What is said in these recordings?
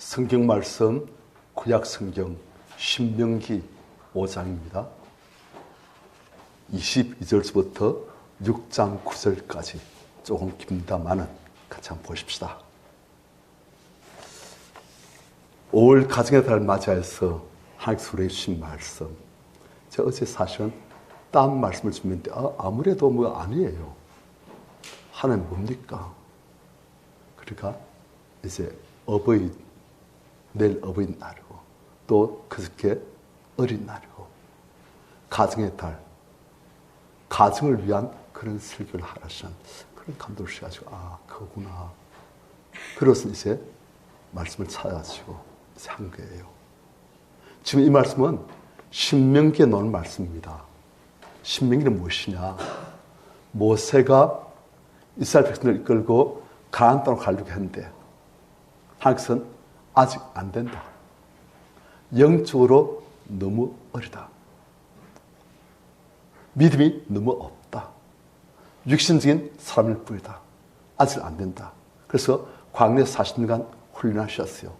성경 말씀 구약 성경 신명기 5장입니다. 22절부터 6장 9절까지 조금 깁니다만은 같이 한번 보십시다. 5월 가정의 달을 맞이해서 하나님께서 주신 말씀. 제가 어제 사실은 딴 말씀을 준비했는데 아무래도 뭐 아니에요. 하나님 뭡니까? 그러니까 이제 내일 어버이날이고 또 그저께 어린날이고 가정의 달, 가정을 위한 그런 설교를 하라시는 그런 감동을 주셔가지고 그거구나. 그래서 이제 말씀을 찾아가지고 이제 한 거예요. 지금 이 말씀은 신명기에 나오는 말씀입니다. 신명기는 무엇이냐? 모세가 이스라엘 백성들을 이끌고 가나안 땅으로 가려고 했는데 하나님께서는 아직 안 된다. 영적으로 너무 어리다. 믿음이 너무 없다. 육신적인 사람일 뿐이다. 아직 안 된다. 그래서 광야 40년간 훈련하셨어요.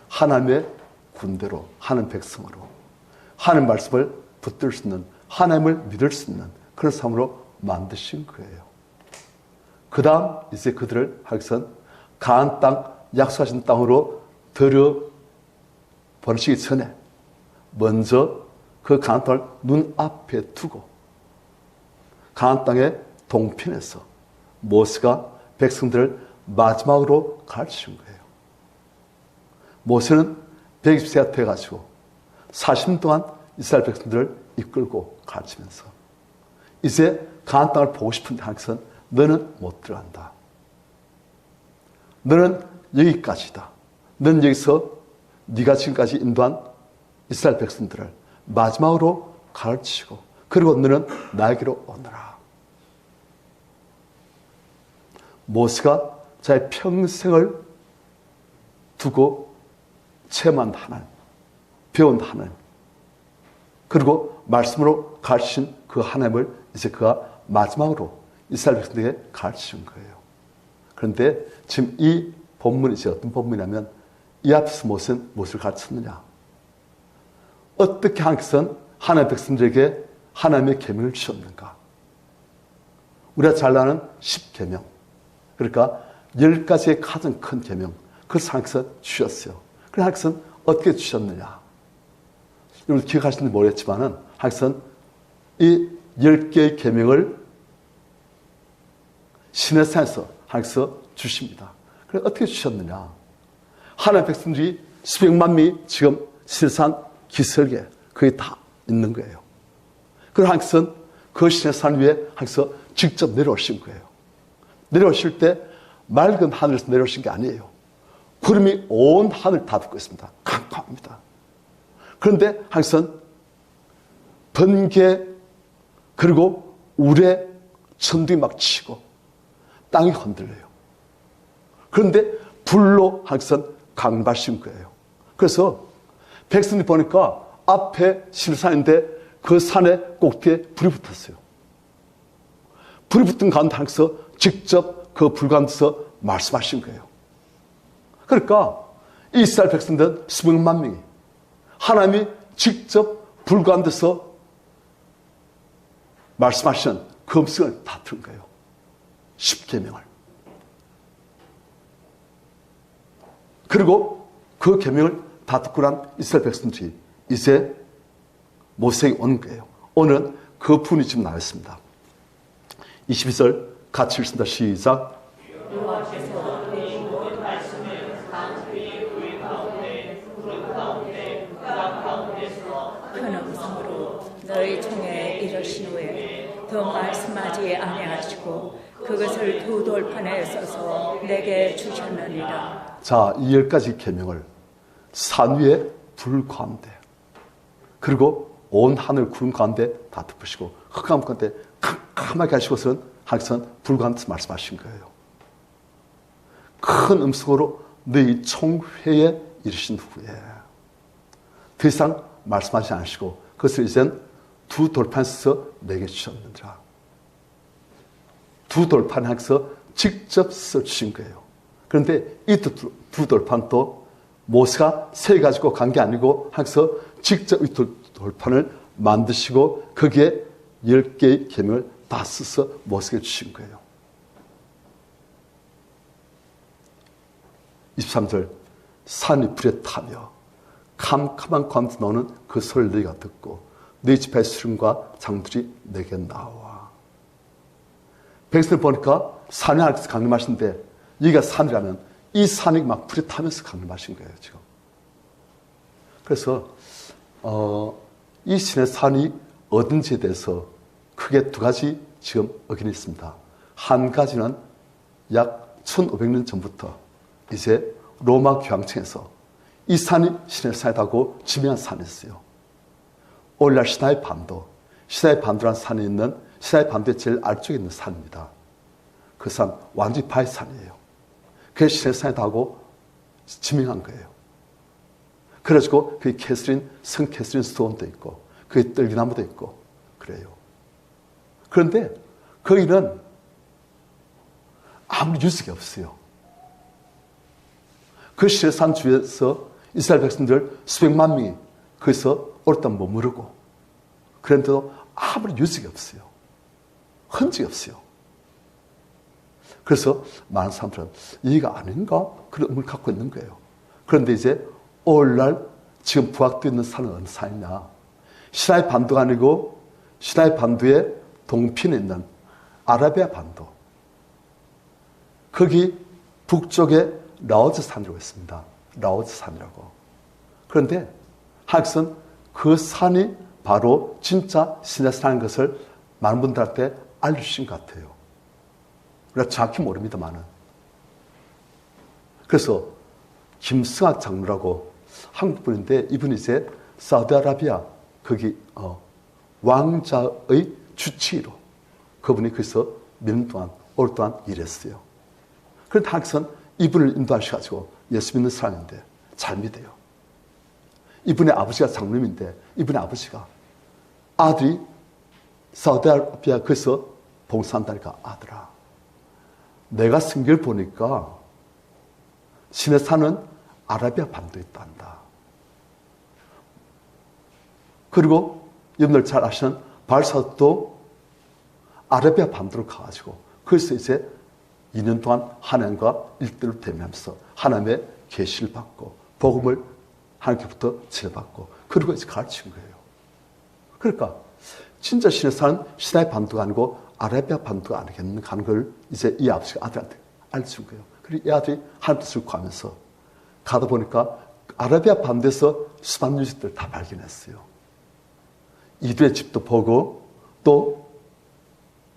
하나님의 군대로, 하나님 백성으로, 하나님 말씀을 붙들 수 있는, 하나님을 믿을 수 있는 그런 삶으로 만드신 거예요. 그 다음 이제 그들을 하여튼 가나안 땅, 약속하신 땅으로 들여보내시기 전에 먼저 그 가나안 땅을 눈앞에 두고 가나안 땅의 동편에서 모세가 백성들을 마지막으로 가르치는 거예요. 모세는 120세가 돼가지고 40년 동안 이스라엘 백성들을 이끌고 가르치면서 이제 가나안 땅을 보고 싶은데 하나님께서는 너는 못 들어간다. 너는 여기까지다. 너는 여기서 네가 지금까지 인도한 이스라엘 백성들을 마지막으로 가르치고 그리고 너는 나에게로 오너라. 모세가 자기 평생을 두고 체험한 하나님, 배운 하나님, 그리고 말씀으로 가르치신 그 하나님을 이제 그가 마지막으로 이스라엘 백성들에게 가르치는 거예요. 그런데 지금 이 본문이 이제 어떤 본문이냐면 이 앞에서 모세는 무엇을 가르쳤느냐? 어떻게 하나님께서는 하나님의 백성들에게 하나님의 계명을 주셨는가? 우리가 잘 아는 10계명, 그러니까 10가지의 가장 큰 계명, 그것을 하나님께서 주셨어요. 그래서 하나님께서는 어떻게 주셨느냐? 여러분 기억하시는지 모르겠지만은 하나님께서는 이 10개의 계명을 시내산에서 하나님께서 주십니다. 그래서 어떻게 주셨느냐? 하나님의 백성들이 수백만 명이 지금 시내산 기슭에 그게 다 있는 거예요. 그래서 하나님께서는 그 시내산 위에 하나님께서 직접 내려오신 거예요. 내려오실 때 맑은 하늘에서 내려오신 게 아니에요. 구름이 온 하늘 다 덮고 있습니다. 깜깜합니다. 그런데 하나님께서는 번개 그리고 우레 천둥이 막 치고 땅이 흔들려요. 그런데 불로 하나님께서는 강발하신 거예요. 그래서 백성들이 보니까 앞에 신산인데 그 산의 꼭대기에 불이 붙었어요. 불이 붙은 가운데 하나님께서 직접 그 불 가운데서 말씀하신 거예요. 그러니까 이스라엘 백성들은 수백만 명이 하나님이 직접 불 가운데서 말씀하신 그 음성을 다 들은 거예요. 10계명을. 그리고 그 계명을 다 듣고 난 이스라엘 백성들이 이제 모세에게 오는 거예요. 오늘은 그 분이 지금 나왔습니다. 22절 같이 읽습니다. 시작. 여호와께서 네 모든 말씀을 강수의 불 가운데 구름 가운데 바람 가운데서 큰 음성으로 너희 종에 이르신 후에 더 말씀하지 아니하시고 그것을 두 돌판에 써서 내게 주셨느니라. 자, 이 10가지 계명을 산 위에 불 가운데 그리고 온 하늘 구름 가운데 다 덮으시고 흑암 가운데 캄캄하게 하시고서는 하나님께서는 불 가운데서 말씀하신 거예요. 큰 음성으로 너희 총회에 이르신 후에 더 이상 말씀하지 않으시고 그것을 이젠 두 돌판에서 내게 주셨느니라. 두 돌판 하나님께서 직접 써주신 거예요. 그런데 이 두 돌판도 모세가 세 가지고 간 게 아니고 하나님께서 직접 이 돌판을 만드시고 거기에 10개의 계명을 다 써서 모세에게 주신 거예요. 23절 산이 불에 타며 캄캄한 가운데 나오는 그 소리를 너희가 듣고 너희 집의 수령과 장들이 내게 나와. 백성을 보니까 산이 하나님께서 강림하신데 여기가 산이라면 이 산이 막 불에 타면서 강림하신 거예요, 지금. 그래서 이 신의 산이 어딘지에 대해서 크게 두 가지 지금 의견이 있습니다. 한 가지는 약 1500년 전부터 이제 로마 교황청에서 이 산이 신의 산이라고 지명한 산이 있어요. 오늘날 시나이 반도, 시나이 반도라는 산이 있는 시나이 반도의 제일 아래쪽에 있는 산입니다. 그 산 완전히 바위 산이에요. 그게 신의 산이라고 지명한 거예요. 그래가지고 그 성 캐스린 스톤도 있고 그 떨기나무도 있고 그래요. 그런데 거기는 아무 유색이 없어요. 그 신의 산 주위에서 이스라엘 백성들 수백만 명이 거기서 오랫동안 머무르고 그런데도 아무리 유색이 없어요. 흔적이 없어요. 그래서 많은 사람들은 이가 아닌가? 그런 의문을 갖고 있는 거예요. 그런데 이제 오늘날 지금 부각되어 있는 산은 어느 산이냐? 시나이 반도가 아니고 시나이 반도의 동편에 있는 아라비아 반도. 거기 북쪽에 라오즈 산이라고 있습니다. 라오즈 산이라고. 그런데 하나님께서는 그 산이 바로 진짜 신의 산인 것을 많은 분들한테 알려주신 것 같아요. 우리가 정확히 모릅니다만은. 그래서 김승학 장로라고 한국 분인데 이분이 이제 사우디아라비아 거기 왕자의 주치의로 그분이 거기서 몇 년 동안 오랫동안 일했어요. 그런데 하나님께서는 이분을 인도하셔가지고 예수 믿는 사람인데 잘 믿어요. 이분의 아버지가 장로님인데 이분의 아버지가 아들이 사우디아라비아 거기서 봉사한다니까 아들아 내가 성경을 보니까 신의 산은 아라비아 반도에 있단다. 그리고 여러분들 잘 아시는 바알사도 아라비아 반도로 가가지고 거기서 이제 2년 동안 하나님과 일대로 대면하면서 하나님의 계시를 받고 복음을 하나님께부터 지혜받고 그리고 이제 가르친 거예요. 그러니까 진짜 신의 산은 시나이 반도가 아니고 아라비아 반도가 아니겠는가 하는 걸 이제 이 아버지가 아들한테 알려준 거예요. 그리고 이 아들이 하나님 뜻을 구하면서 가다 보니까 아라비아 반도에서 수많은 유적들을 다 발견했어요. 이두의 집도 보고 또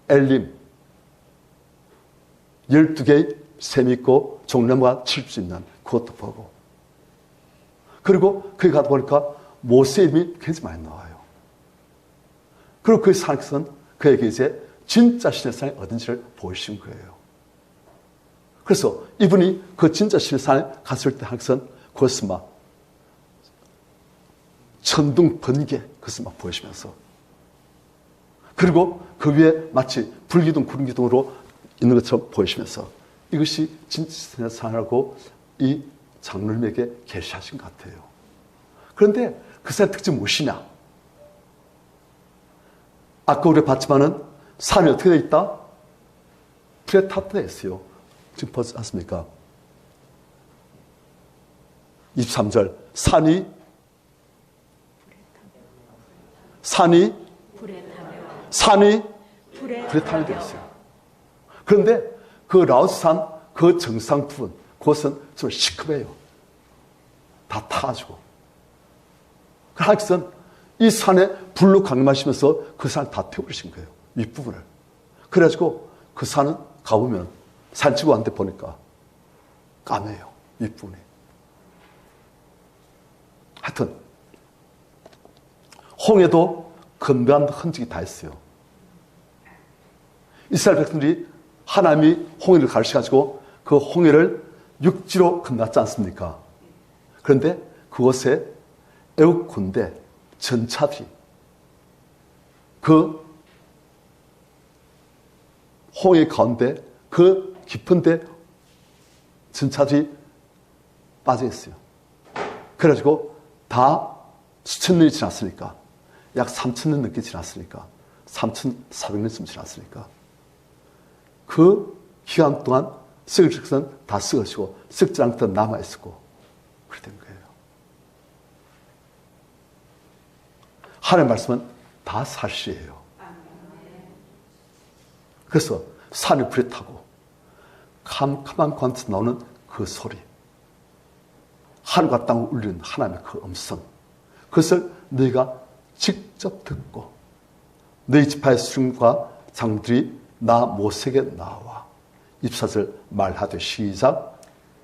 엘림 12개의 샘이 있고 종려모가 칠 수 있는 그것도 보고 그리고 거기 가다 보니까 모세의 이름이 굉장히 많이 나와요. 그리고 그 하나님께서는 그에게 이제 진짜 신의 산이 어딘지를 보이신 거예요. 그래서 이분이 그 진짜 신의 산에 갔을 때 하나님께서는 그것을 막 천둥 번개 그것을 막 보이시면서 그리고 그 위에 마치 불기둥 구름기둥으로 있는 것처럼 보이시면서 이것이 진짜 신의 산이라고 이 장로님에게 계시하신 것 같아요. 그런데 그 산의 특징이 무엇이냐? 아까 우리가 봤지만은 산이 어떻게 되어 있다? 불에 탔다 되어 있어요. 지금 보지 않습니까? 23절 산이 불에 타며 되어 있어요. 그런데 그 라오스산 그 정상 부분 그것은 좀 시큼해요. 다 타가지고. 하나님께서는 이 산에 불로 강림하시면서 그 산을 다 태워버리신 거예요. 윗부분을. 그래가지고 그 산은 가보면 산치고 왔는데 보니까 까매요. 윗부분이. 하여튼 홍해도 건배한 흔적이 다 있어요. 이스라엘 백성들이 하나님이 홍해를 가르쳐가지고 그 홍해를 육지로 건넜지 않습니까? 그런데 그곳에 애국 군대 전차들이 그 홍해 가운데 그 깊은데 전차들이 빠져 있어요. 그래가지고 다 수천 년이 지났으니까, 약 3,000년 넘게 지났으니까, 3,400년쯤 지났으니까, 그 기간 동안 썩을 것은 다 썩어지고, 썩지 않은 것은 남아있었고, 그렇게 된 거예요. 하나님의 말씀은 다 사실이에요. 그래서 산이 불에 타고, 캄캄한 관에서 나오는 그 소리, 하늘과 땅을 울리는 하나님의 그 음성, 그것을 너희가 직접 듣고 너희 지파의 수령과 장들이 나 모세에게 나와 24절 말하되 시작.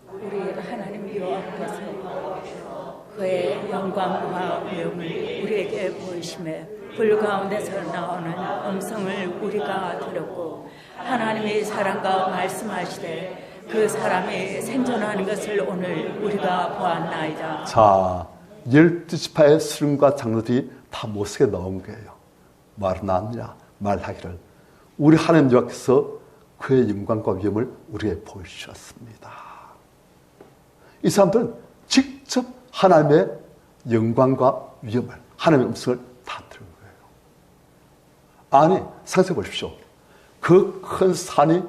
우리 하나님 여호와께서 그의 영광과 위엄을 우리에게 보이심에 불 가운데서 나오는 음성을 우리가 들었고 하나님의 사람과 말씀하시되 그 사람이 생존하는 것을 오늘 우리가 보았나이다. 자, 12지파의 수령과 장로들이 다 모세에게 나온 거예요. 말은 나느냐 말하기를 우리 하나님 여호와께서 그의 영광과 위엄을 우리에게 보여주셨습니다. 이 사람들은 직접 하나님의 영광과 위엄을, 하나님의 음성을 다 들은 거예요. 아니, 상상해 보십시오. 그 큰 산이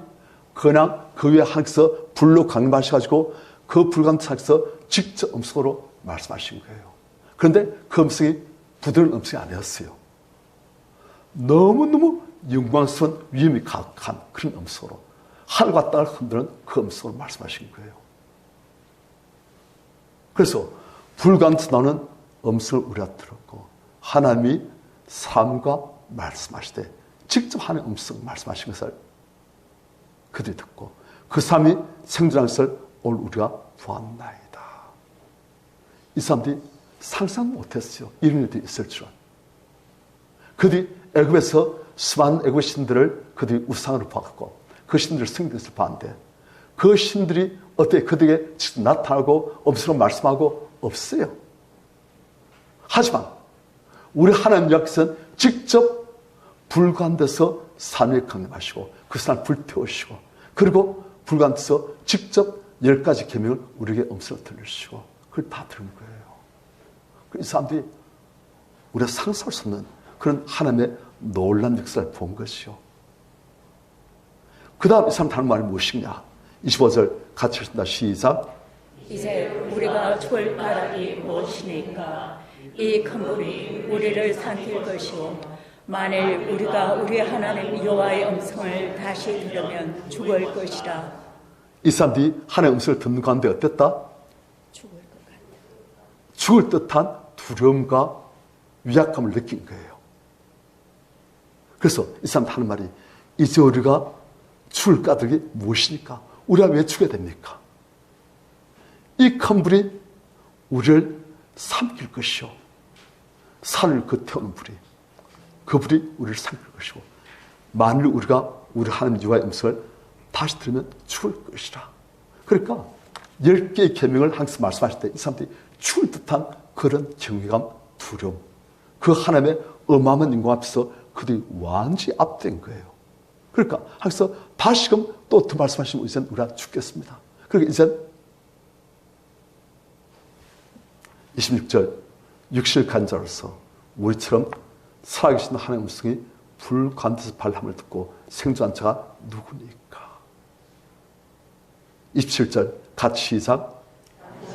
그냥 그 위에 하나님께서 불로 강림하셔가지고 그 불가운 산에서 직접 음성으로 말씀하신 거예요. 그런데 그 음성이 부드러운 음성이 아니었어요. 너무너무 영광스러운 위엄이 가득한 그런 음성으로 하늘과 땅을 흔드는 그 음성으로 말씀하신 거예요. 그래서 불 가운데서 나오는 음성을 우리가 들었고 하나님이 삶과 말씀하시되 직접 하나님의 음성 말씀하신 것을 그들이 듣고 그 삶이 생존한 것을 오늘 우리가 보았나이다. 이 사람들이 상상 못했어요. 이런 일들이 있을 줄은. 그들이 애굽에서 수많은 애굽 신들을 그들이 우상으로 봐갖고 그 신들을 승리해서 봤는데 그 신들이 어떻게 그들에게 직접 나타나고 음성으로 말씀하고 없어요. 하지만 우리 하나님 여호와께서는 직접 불 가운데서 산을 강림하시고 그 산을 불태우시고 그리고 불 가운데서 직접 10가지 계명을 우리에게 음성으로 들려주시고 그걸 다 들은 거예요. 이 사람들이 우리가 상상할 수 없는 그런 하나님의 놀라운 역사를 본 것이요. 그 다음 이 사람 다른 말이 무엇이냐? 25절 같이 읽습니다. 시작. 이제 우리가 죽을 바람이 무엇이니까 이 큰 불이 우리를 삼킬 것이요 만일 우리가 우리 하나님 여호와의 음성을 다시 들으면 죽을 것이라. 이 사람들이 하나님의 음성을 듣는 가운데 어땠다? 죽을 것 같다. 죽을 듯한 두려움과 위압감을 느낀 거예요. 그래서 이 사람들 하는 말이 이제 우리가 죽을 까닭이 무엇이니까? 우리가 왜 죽게 됩니까? 이 큰 불이 우리를 삼킬 것이요. 산을 태우는 불이. 그 불이 우리를 삼킬 것이고 만일 우리가 우리 하나님 여호와의 음성을 다시 들으면 죽을 것이라. 그러니까 10개의 계명을 항상 말씀하실 때 이 사람들이 죽을 듯한 그런 경외감, 두려움, 그 하나님의 어마어마한 영광 앞에서 그들이 완전히 압된 거예요. 그러니까 항상 다시금 또 어떤 말씀하시면 이제는 우리가 죽겠습니다. 그러니까 이제 26절 육신을 가진 자로서 우리처럼 살아계신 하나님의 음성이 불 가운데서 발람을 듣고 생존한 자가 누구니까? 27절 같이 시작.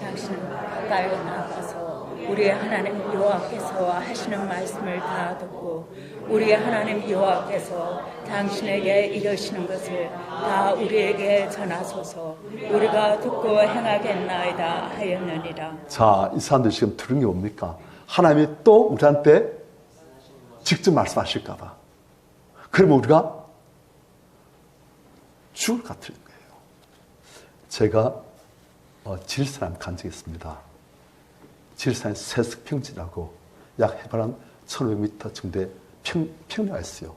당신은 가까이 나가서 우리의 하나님 여호와께서 하시는 말씀을 다 듣고 우리의 하나님 여호와께서 당신에게 이르시는 것을 다 우리에게 전하소서. 우리가 듣고 행하겠나이다 하였느니라. 자, 이 사람들이 지금 들은 게 뭡니까? 하나님이 또 우리한테 직접 말씀하실까 봐. 그러면 우리가 죽을 것 같은 거예요. 제가 지리산에 간 적이 있습니다. 지리산에 세석평지라고 약 해발 한 1500m 정도의 평야가 있어요.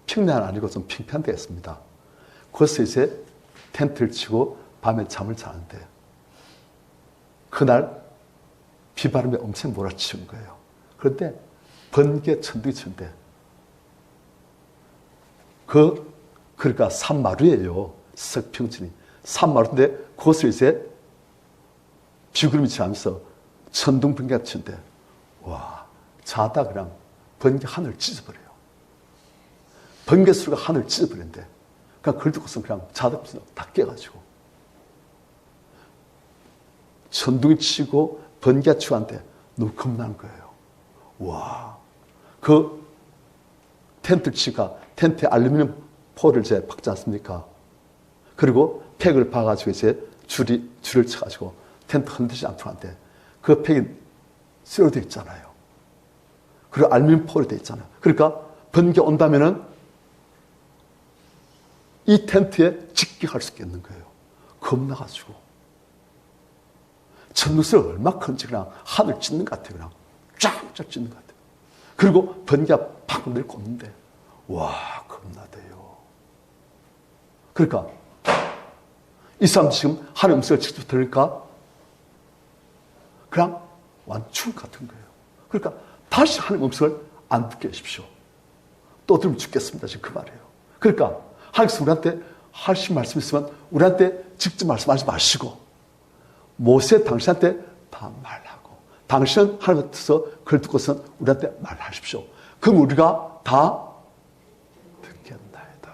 평야는 아니고 좀 평평한 데가 있습니다. 거기서 이제 텐트를 치고 밤에 잠을 자는데 그날 비바람이 엄청 몰아치는 거예요. 그런데 번개 천둥이 치는데 그러니까 산마루예요. 석평진이 산마루인데 그것을 이제 비구름이 지나면서 천둥 번개가 치는데 와, 자다 그냥 번개 하늘 찢어버려요. 번개 소리가 하늘 찢어버리는데 그냥 그걸 듣고서 그냥 자다 다 깨가지고 천둥이 치고 번개가 치고 한데 너무 겁나는 거예요. 와, 그 텐트 치가 텐트에 알루미늄 포를 이제 박지 않습니까? 그리고 팩을 박아가지고 이제 줄을 쳐가지고 텐트 흔들지 않도록 하는데 그 팩이 쇠로 되어 있잖아요. 그리고 알루미늄 포로 되어 있잖아요. 그러니까 번개 온다면은 이 텐트에 직격할 수 있는 거예요. 겁나가지고. 천둥소리가 얼마나 큰지 그냥 하늘 찢는 것 같아요. 그냥 쫙쫙 찢는 것 같아요. 그리고 번개가 팍 내리고 오는데 와, 겁나대요. 그러니까 이 사람 지금 하나님 음성을 직접 들으니까 그냥 완충 같은 거예요. 그러니까 다시 하나님 음성을 안 듣게 하십시오. 또 들으면 죽겠습니다. 지금 그 말이에요. 그러니까 하나님께서 우리한테 하신 말씀 있으면 우리한테 직접 말씀하지 마시고 모세 당신한테 다 말하고 당신은 하나님의 뜻을 그걸 듣고서는 우리한테 말하십시오. 그럼 우리가 다 듣겠나이다.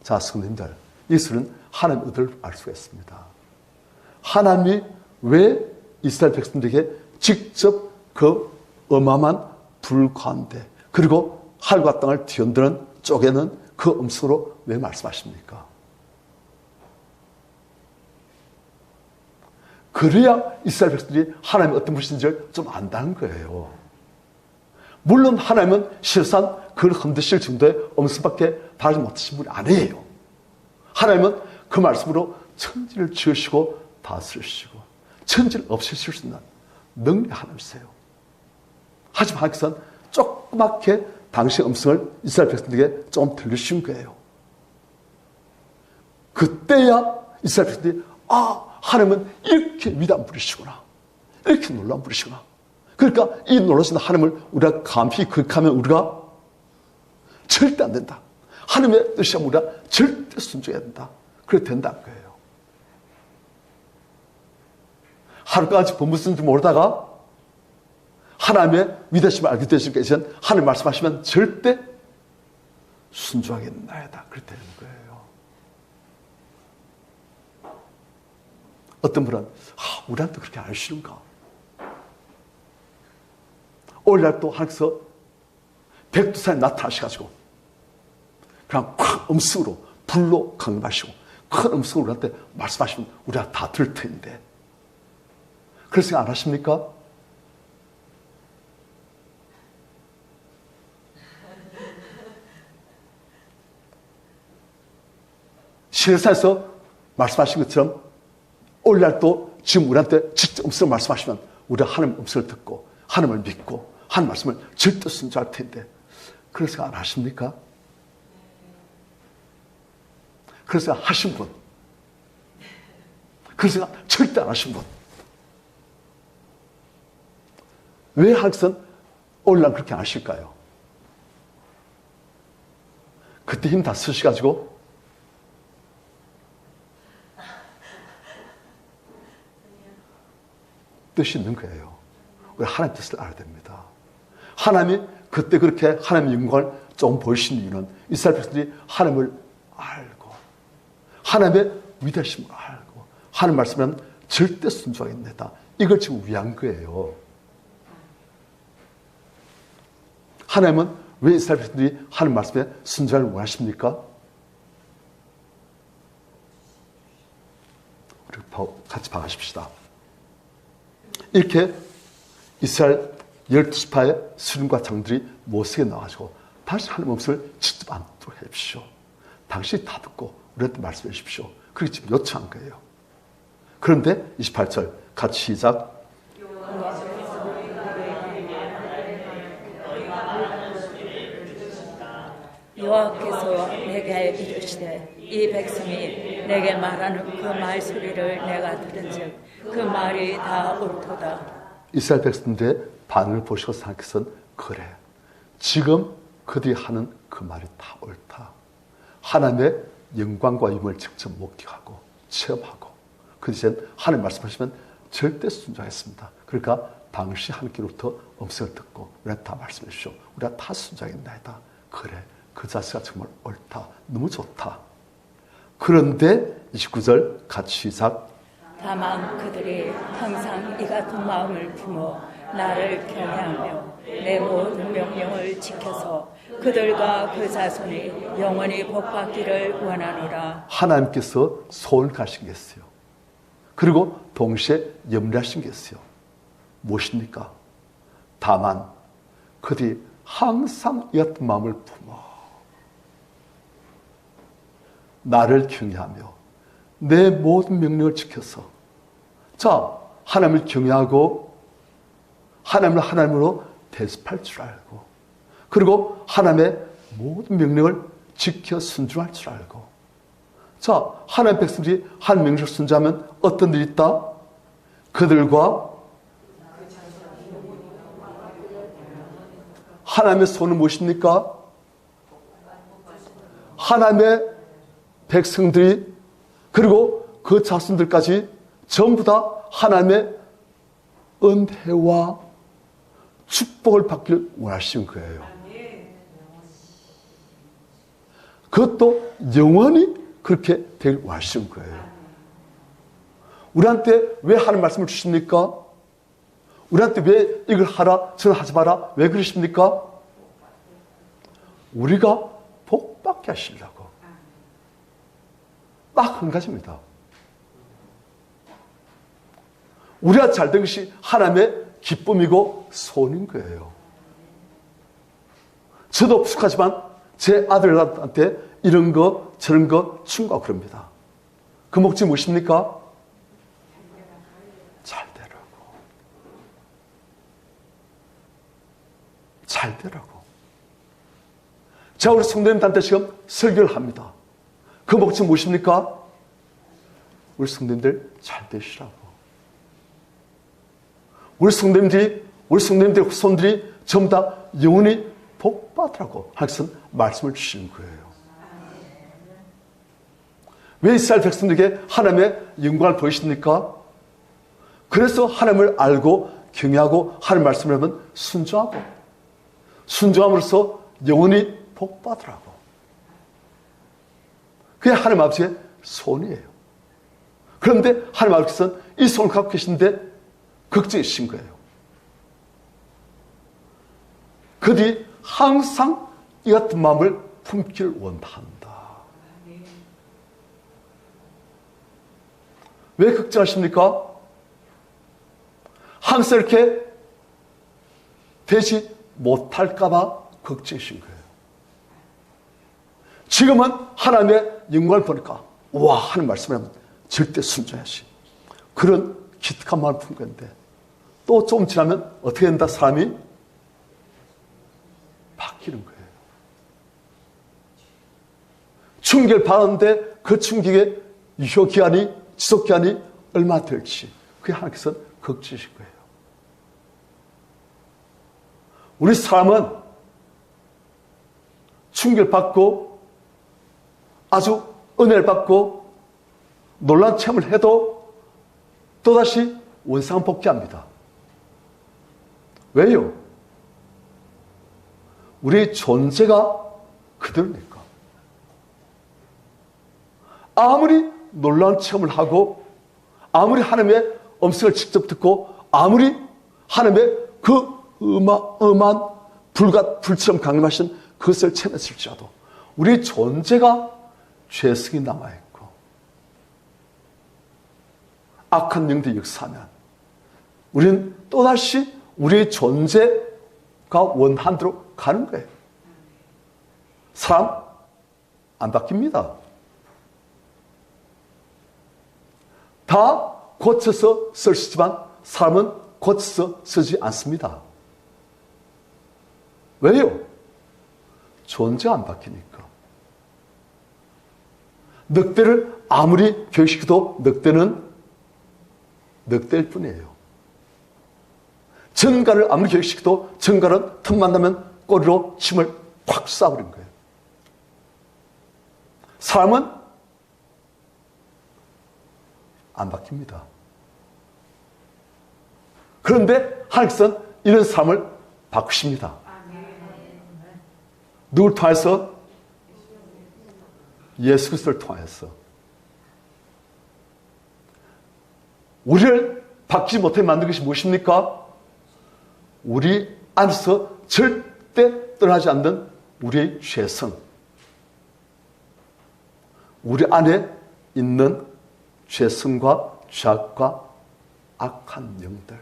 자, 성도님들, 이것은 하나님의 의도를 알 수가 있습니다. 하나님이 왜 이스라엘 백성들에게 직접 그 어마어마한 불 가운데 그리고 하늘과 땅을 뒤흔드는 쪼개는 그 음성으로 왜 말씀하십니까? 그래야 이스라엘 백성들이 하나님이 어떤 분이신지를 좀 안다는 거예요. 물론 하나님은 실상 그걸 흔드실 정도의 음성밖에 다르지 못하신 분이 아니에요. 하나님은 그 말씀으로 천지를 지으시고 다스리시고 천지를 없애실 수 있는 능력이 하나님이세요. 하지만 하나님께서는 조그맣게 당신의 음성을 이스라엘 백성들에게 좀 들려주신 거예요. 그때야 이스라엘 백성들이 하나님은 이렇게 위대한 분이시구나. 이렇게 놀라운 분이시구나. 그러니까 이 놀라신 하나님을 우리가 감히 극하면 우리가 절대 안 된다. 하나님의 뜻이면 우리가 절대 순종해야 된다. 그래 된다는 거예요. 하루까지 무슨지 모르다가 하나님의 위대심을 알게 되시니까 이제는 하나님 말씀하시면 절대 순종하겠나이다. 그렇게 되는 거예요. 어떤 분은 우리한테 그렇게 안 하시는가? 오늘날 또 하나님께서 백두산에 나타나셔가지고 그냥 큰 음성으로 불로 강림하시고 큰 음성으로 우리한테 말씀하시면 우리가 다 들을 텐데 그래서 생각 안 하십니까? 시내산에서 말씀하신 것처럼 오늘날 또 지금 우리한테 직접 음성을 말씀하시면 우리가 하나님 음성을 듣고 하나님을 믿고 하나님 말씀을 절대 순종할 텐데 그런 생각 안 하십니까? 그런 생각 하신 분, 그런 생각 절대 안 하신 분, 왜 하나님께서는 오늘날 그렇게 안 하실까요? 그때 힘 다 쓰셔가지고 뜻이 있는 거예요. 우리 하나님 뜻을 알아야 됩니다. 하나님이 그때 그렇게 하나님의 영광을 좀 보이신 이유는 이스라엘 백성들이 하나님을 알고 하나님의 위대하심을 알고 하나님 말씀은 절대 순종하겠다. 이걸 지금 위한 거예요. 하나님은 왜 이스라엘 백성들이 하나님 말씀에 순종을 원하십니까? 우리 같이 봐가십시다. 이렇게 이스라엘 12지파의 수령과 장들이 모세에게 나와가지고 다시 하나님 음성을 직접 안 듣도록 해주십시오. 당신이 다 듣고 우리한테 말씀해 주십시오. 그렇게 지금 요청한 거예요. 그런데 28절 같이 시작. 여호와께서 내게 이르시되 이 백성이 내게 말하는 그 말소리를 내가 들은즉 그 말이 다 옳도다. 이스라엘 백성들의 반응을 보시고 하나님께서는 그래, 지금 그들이 하는 그 말이 다 옳다. 하나님의 영광과 임을 직접 목격하고 체험하고 그 이제 하나님 말씀하시면 절대 순종했습니다. 그러니까 당시 하나님께로부터 음성을 듣고 우리가 다 말씀해 주시오. 우리가 다 순종했나이다. 그래, 그 자세가 정말 옳다. 너무 좋다. 그런데 29절 같이 시작. 다만 그들이 항상 이 같은 마음을 품어 나를 경외하며 내 모든 명령을 지켜서 그들과 그 자손이 영원히 복받기를 원하노라. 하나님께서 소원을 가신 게 있어요. 그리고 동시에 염려하신 게 있어요. 무엇입니까? 다만 그들이 항상 이 같은 마음을 품어 나를 경외하며 내 모든 명령을 지켜서, 자, 하나님을 경외하고 하나님을 하나님으로 대접할 줄 알고, 그리고 하나님의 모든 명령을 지켜 순종할 줄 알고, 자, 하나님의 백성들이 하나님의 명령을 순종하면 어떤 일이 있다? 그들과 하나님의 손은 무엇입니까? 하나님의 백성들이 그리고 그 자손들까지 전부 다 하나님의 은혜와 축복을 받기를 원하시는 거예요. 그것도 영원히 그렇게 되길 원하시는 거예요. 우리한테 왜 하는 말씀을 주십니까? 우리한테 왜 이걸 하라, 저는 하지 마라, 왜 그러십니까? 우리가 복받게 하시려고. 딱 한 가지입니다. 우리가 잘된 것이 하나님의 기쁨이고 소원인 거예요. 저도 부족하지만 제 아들한테 이런 거 저런 거 충고하고 그럽니다. 그 목적이 무엇입니까? 잘 되라고. 잘 되라고. 제가 우리 성도님들한테 지금 설교를 합니다. 그 목적이 무엇입니까? 우리 성도님들 잘 되시라고. 우리 성도님들의 후손들이 전부 다 영원히 복받으라고 하나님께서는 말씀을 주시는 거예요. 왜 이스라엘 백성들에게 하나님의 영광을 보이십니까? 그래서 하나님을 알고 경외하고 하나님 말씀을 하면 순종하고, 순종함으로써 영원히 복받으라고. 그게 하나님 아버지의 소원이에요. 그런데 하나님 아버지께서는 이 소원을 갖고 계신데 걱정이신 거예요. 그들이 항상 이 같은 마음을 품기를 원한다. 왜 걱정하십니까? 항상 이렇게 되지 못할까봐 걱정이신 거예요. 지금은 하나님의 영광을 보니까 와 하는 말씀을 하면 절대 순종하시. 그런 기특한 마음을 품은 건데 또 좀 지나면 어떻게 된다? 사람이 바뀌는 거예요. 충격을 받았는데 그 충격의 유효기한이, 지속기한이 얼마 될지 그게 하나님께서 걱정이신 거예요. 우리 사람은 충격을 받고 아주 은혜를 받고 놀라운 체험을 해도 또다시 원상 복귀합니다. 왜요? 우리의 존재가 그대로니까. 아무리 놀라운 체험을 하고 아무리 하나님의 음성을 직접 듣고 아무리 하나님의 그 어마어마한 불처럼 강림하신 그것을 체험했을지라도 우리의 존재가 죄성이 남아있고 악한 영들이 역사하면 우리는 또다시 우리의 존재가 원한 대로 가는 거예요. 사람 안 바뀝니다. 다 고쳐서 쓸 수 있지만 사람은 고쳐서 쓰지 않습니다. 왜요? 존재가 안 바뀌니까. 늑대를 아무리 교육시켜도 늑대는 늑대일 뿐이에요. 전갈을 아무리 교육시켜도 전갈은 틈만 나면 꼬리로 침을 팍 쏴버린 거예요. 사람은 안 바뀝니다. 그런데 하나님께서는 이런 사람을 바꾸십니다. 누굴 통해서? 예수 그리스도를 통해서. 우리를 바뀌지 못하게 만든 것이 무엇입니까? 우리 안에서 절대 떠나지 않는 우리의 죄성, 우리 안에 있는 죄성과 죄악과 악한 영들,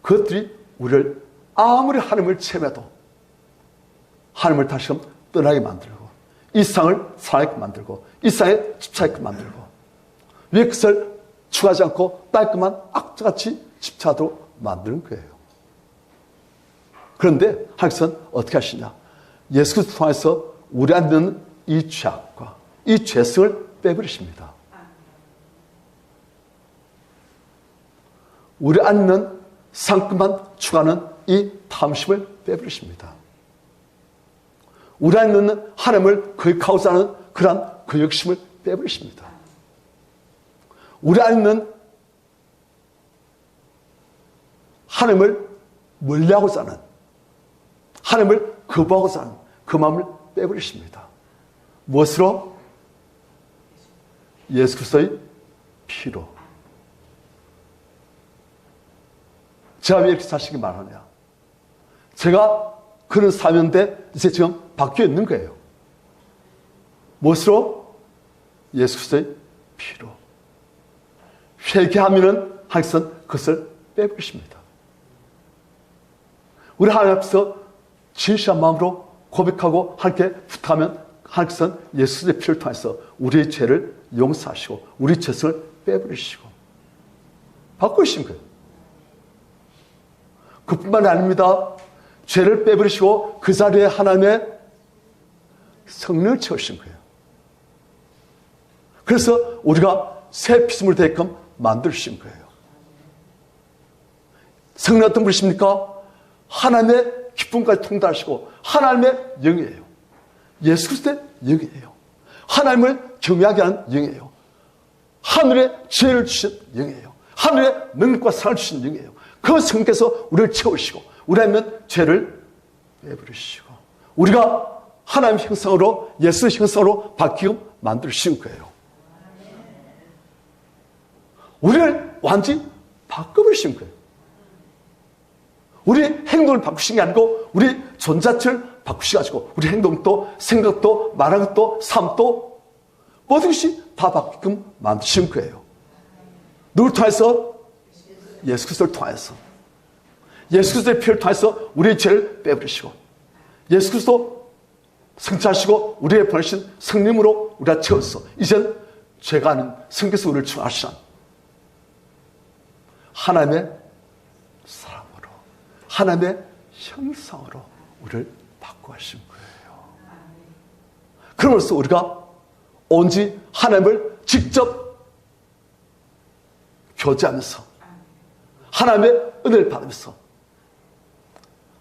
그것들이 우리를 아무리 하나님을 체험해도 하나님을 다시금 떠나게 만들고, 이 세상을 사랑하게 만들고, 이 세상에 집착하게 만들고, 왜 그것을 추가하지 않고 깔끔한 악자같이 집착하도록 만드는 거예요. 그런데 하나님께서는 어떻게 하시냐? 예수 그리스도 통해서 우리 안에 있는 이 죄악과 이 죄성을 빼버리십니다. 우리 안에 있는 상큼한 추가하는 이 탐심을 빼버리십니다. 우리 안에 있는 하나님을 거역하고자 하는 그러한 거역심을 빼버리십니다. 우리 안에 있는 하나님을 멀리하고자 하는, 하나님을 거부하고자 하는 그 마음을 빼버리십니다. 무엇으로? 예수 그리스도의 피로. 제가 왜 이렇게 자식이 말하냐? 제가 그런 사명인데 이제 지금 바뀌어 있는 거예요. 무엇으로? 예수 그리스도의 피로. 회개하면은 하나님께서는 그것을 빼버리십니다. 우리 하나님 앞에서 진실한 마음으로 고백하고 하나님께 부탁하면 하나님께서는 예수 그리스도의 피를 통해서 우리의 죄를 용서하시고 우리 죄성을 빼버리시고 바꾸신 거예요. 그뿐만이 아닙니다. 죄를 빼버리시고 그 자리에 하나님의 성령을 채우신 거예요. 그래서 우리가 새 피조물 되게끔 만드신 거예요. 성령 어떤 분이십니까? 하나님의 기쁨까지 통달하시고 하나님의 영이에요. 예수 그리스도의 영이에요. 하나님을 경외하게 하는 영이에요. 하늘의 지혜를 주신 영이에요. 하늘의 능력과 사랑을 주신 영이에요. 그 성령께서 우리를 채우시고 우리 안에 있는 죄를 빼버리시고 우리가 하나님 형상으로, 예수의 형상으로 바뀌게 만드신 거예요. 우리를 완전히 바꿔버리신 거예요. 우리 행동을 바꾸신 게 아니고 우리 존재 자체를 바꾸셔가지고 우리 행동도 생각도 말하는 것도 삶도 모든 것이 다 바뀌게끔 만드신 거예요. 누굴 통해서? 예수 그리스도를 통해서. 예수 그리스도의 피를 통해서 우리의 죄를 빼버리시고 예수 그리스도 성취하시고 우리의 보내신 성령으로 우리가 채워서 이젠 죄가 아닌 성께서 우리를 충하시는 하나님의 사람으로, 하나님의 형상으로 우리를 바꾸신 거예요. 그러면서 우리가 온전히 하나님을 직접 교제하면서 하나님의 은혜를 받으면서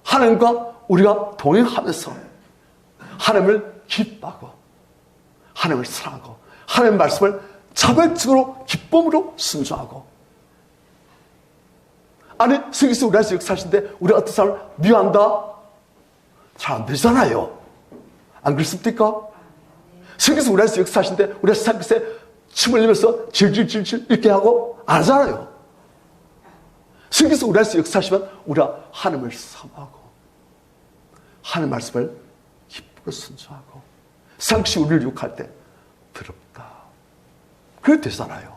하나님과 우리가 동행하면서 하나님을 기뻐하고 하나님을 사랑하고 하나님의 말씀을 자발적으로 기쁨으로 순종하고 아니 성경에서 우리 안에서 역사하시는데 우리가 어떤 사람을 미워한다? 잘 안 되잖아요. 안 그렇습니까? 성경에서 우리 안에서 역사하시는데 우리가 세상 끝에 침 흘리면서 질질질질 이렇게 하고 안 하잖아요. 성경에서 우리 안에서 역사하시면 우리가 하나님을 사모하고 하나님의 말씀을 기쁘게 순종하고 상시 우리를 유혹할 때 더럽다. 그래 되잖아요.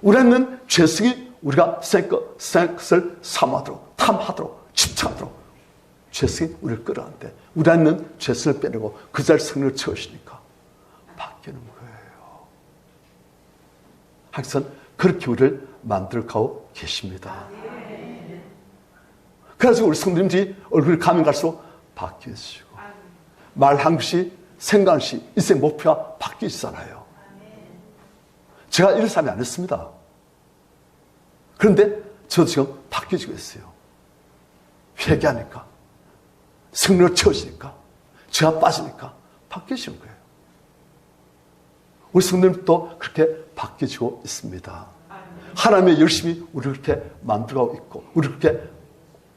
우리 안에 있는 죄성이 우리가 세상 것을 사모하도록 탐하도록 집착하도록 죄성이 우리를 끌어안는데 우리 안에 있는 죄성을 빼내고 그 자리에 성령을 채우시니까 바뀌는 거예요. 하나님은 그렇게 우리를 만들어가고 계십니다. 그래서 우리 성도님들이 얼굴이 가면 갈수록 바뀌어지고 말한 것이 생각한 것이 인생 목표가 바뀌잖아요. 제가 이런 삶이 아니었습니다. 그런데 저도 지금 바뀌어지고 있어요. 회개하니까 성령을 채워지니까 죄가 빠지니까 바뀌어지는 거예요. 우리 성도님도 그렇게 바뀌어지고 있습니다. 하나님의 열심히 우리를 그렇게 만들어가고 있고 우리를 그렇게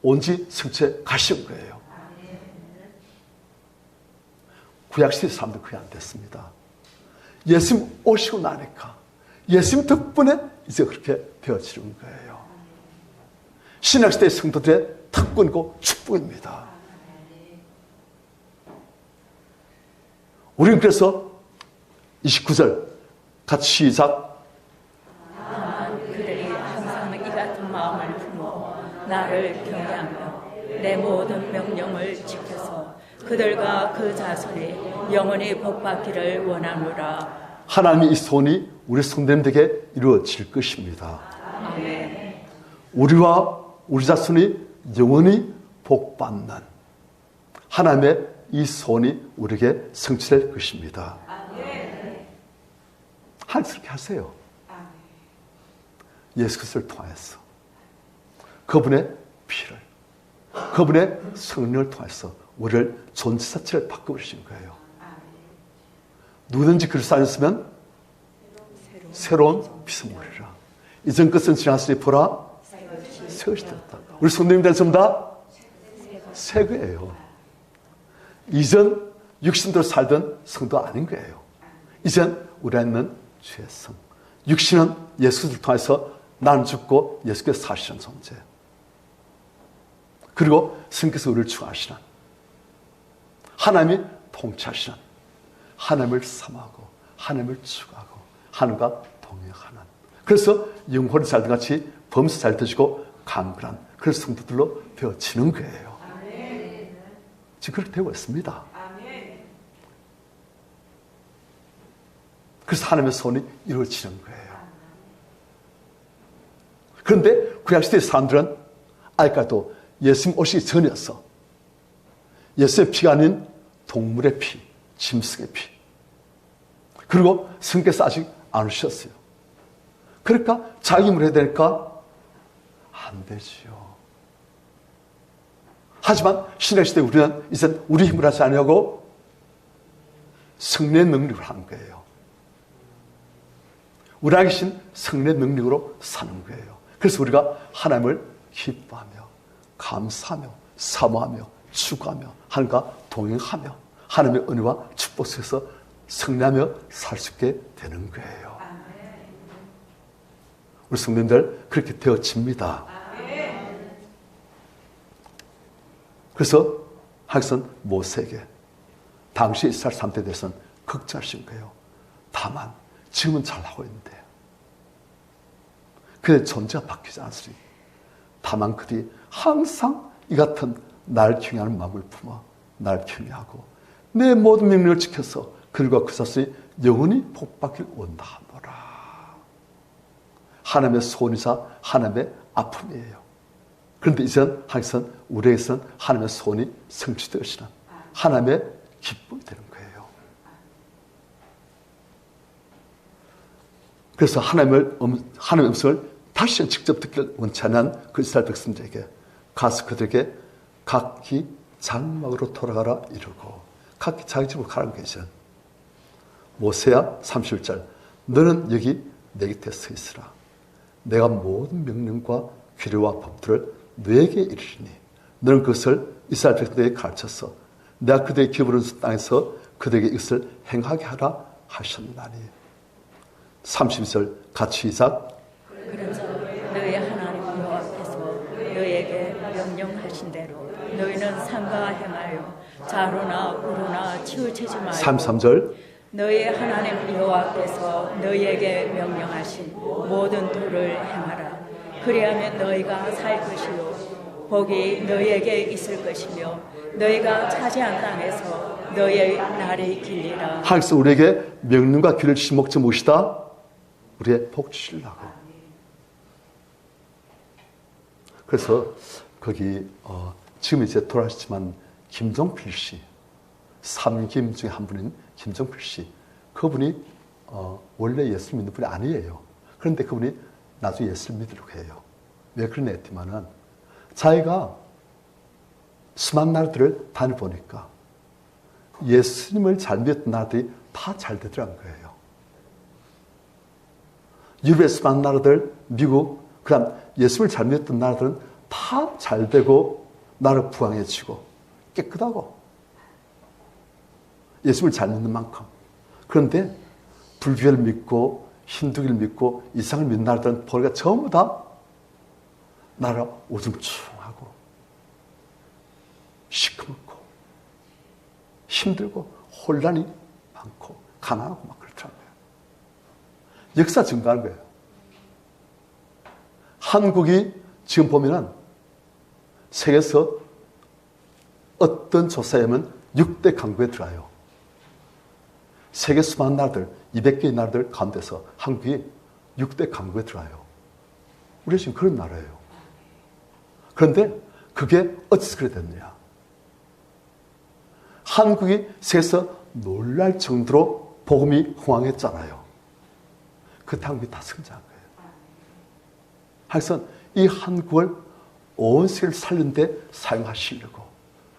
온전히 성취해 가신 거예요. 구약시대 사람들 그게 안 됐습니다. 예수님 오시고 나니까 예수님 덕분에 이제 그렇게 되어지는 거예요. 신약시대의 성도들의 특권이고 축복입니다. 우리는 그래서 29절 같이 시작. 그들이 항상 이 같은 마음을 품어 나를 경외하며 내 모든 명령을 지켜서 그들과 그 자손이 영원히 복받기를 원하노라. 하나님의 이 소원이 우리 성도님들에게 이루어질 것입니다. 아멘. 우리와 우리 자손이 영원히 복받는 하나님의 이 소원이 우리에게 성취될 것입니다. 하나님 그렇게 하세요. 예수 그리스도를 통해서 그분의 피를 그분의 성령을 통해서 우리를 존재 자체를 바꿔버리신 거예요. 누구든지 그리스도 안에 있으면 새로운 피조물이라. 이전 것은 지났으니 보라 새 것이 되었다. 우리 성도님들 전부 다 새 거예요. 이전 육신대로 살던 성도 아닌 거예요. 이젠 우리 안에 있는 죄의 성. 육신은 예수를 통해서 나는 죽고 예수께서 사시는 존재. 그리고 성께서 우리를 추하시는 하나님이 통치하시는 하나님을 삼하고 하나님을 추구하고 하나님과 동행하는 그래서 영혼이 잘된 같이 범사 잘 되시고 강건한 그런 성도들로 되어지는 거예요. 지금 그렇게 되고 있습니다. 그래서 하나님의 소원이 이루어지는 거예요. 그런데 구약시대의 사람들은 아직까지도 예수님 오시기 전이었어. 예수의 피가 아닌 동물의 피, 짐승의 피. 그리고 성께서 아직 안 오셨어요. 그러니까 자기 힘으로 해야 되니까 안 되지요. 하지만 신약시대에 우리는 이제 우리 힘으로 하지 않으려고 성령의 능력을 하는 거예요. 우리 안에 계신 성령의 능력으로 사는 거예요. 그래서 우리가 하나님을 기뻐하며 감사하며 사모하며 추구하며 하나님과 동행하며 하나님의 은혜와 축복 속에서 승리하며 살 수 있게 되는 거예요. 우리 성도님들 그렇게 되어집니다. 그래서 하나님은 모세에게 당시 이스라엘 사람들에 대해서는 걱정하신 거예요. 다만 지금은 잘하고 있는데 그의 존재가 바뀌지 않으니 다만 그들이 항상 이 같은 날 경외하는 마음을 품어 날 경외하고 내 모든 명령을 지켜서 그들과 그 자손이 영원히 복받기를 원하노라. 하나님의 소원이자 하나님의 아픔이에요. 그런데 이제는 하나님은 우리에게서는 하나님의 소원이 성취되어지는 하나님의 기쁨이 되는 거예요. 그래서 하나님의 음성을 다시 직접 듣기를 원치 않는 그 이스라엘 백성들에게 가서 그들에게 각기 장막으로 돌아가라 이르고 각기 자기 집으로 가라는 거죠. 모세야 31절 너는 여기 내 곁에 서 있으라. 내가 모든 명령과 규례와 법들을 너에게 이르리니 너는 그것을 이스라엘 백성들에게 가르쳐서 내가 그들의 기업으로는 땅에서 그들에게 이것을 행하게 하라 하셨나니. 32절 같이 시작. 그래서 너희 하나님 여호와께서 너에게 명령하신 대로 너희는 삼가 행하여 자로나 우로나 치우치지 말고 33절 너희 하나님 여호와께서 너희에게 명령하신 모든 도를 행하라. 그리하면 너희가 살 것이요 복이 너희에게 있을 것이며 너희가 차지한 땅에서 너희의 날이 길리라. 하나님께서 우리에게 명령과 규례를 주신 목적 무엇이다? 우리의 복 주시려고. 그래서 거기 지금 이제 돌아가셨지만 김종필 씨, 삼김 중에 한 분인 김종필 씨, 그분이 원래 예수 믿는 분이 아니에요. 그런데 그분이 나중에 예수를 믿으려고 해요. 왜 그러냐 했더니만은 자기가 수많은 나라들을 다녀보니까 예수님을 잘 믿었던 나라들이 다 잘 되더라는 거예요. 유럽에서 만 나라들, 미국, 그 다음 예수를 잘 믿었던 나라들은 다 잘 되고 나라 부강해지고 깨끗하고 예수를 잘 믿는 만큼. 그런데 불교를 믿고 힌두교를 믿고 이상을 믿는 나라들은 보니까 전부 다 나라 우중충하고 시커멓고 힘들고 혼란이 많고 가난하고 막 그렇더라고요. 역사 증가하는 거예요. 한국이 지금 보면은 세계에서 어떤 조사에 하면 6대 강국에 들어요. 세계 수많은 나라들, 200개의 나라들 가운데서 한국이 6대 강국에 들어요. 우리가 지금 그런 나라예요. 그런데 그게 어찌서 그래 됐느냐. 한국이 세계에서 놀랄 정도로 복음이 흥황했잖아요. 그때 한국이 다 성장한 거예요. 하여튼 이 한국을 온 세계를 살리는 데 사용하시려고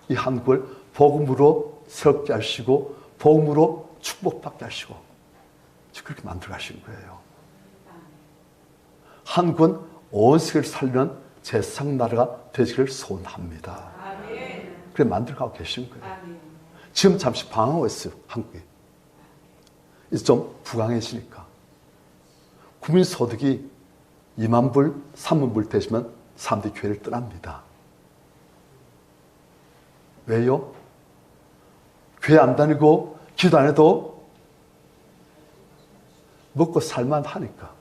이 한국을 복음으로 새롭게 하시고 복음으로 축복받게 하시고 그렇게 만들어 가신 거예요. 한국은 온 세계를 살리는 제상 나라가 되시기를 소원합니다. 그래 만들어 가고 계신 거예요. 지금 잠시 방황하고 있어요. 한국이. 이제 좀 부강해지니까. 국민소득이 2만 불, 3만 불 되시면 사람들이 교회를 떠납니다. 왜요? 교회 안 다니고 기도 안 해도 먹고 살만 하니까.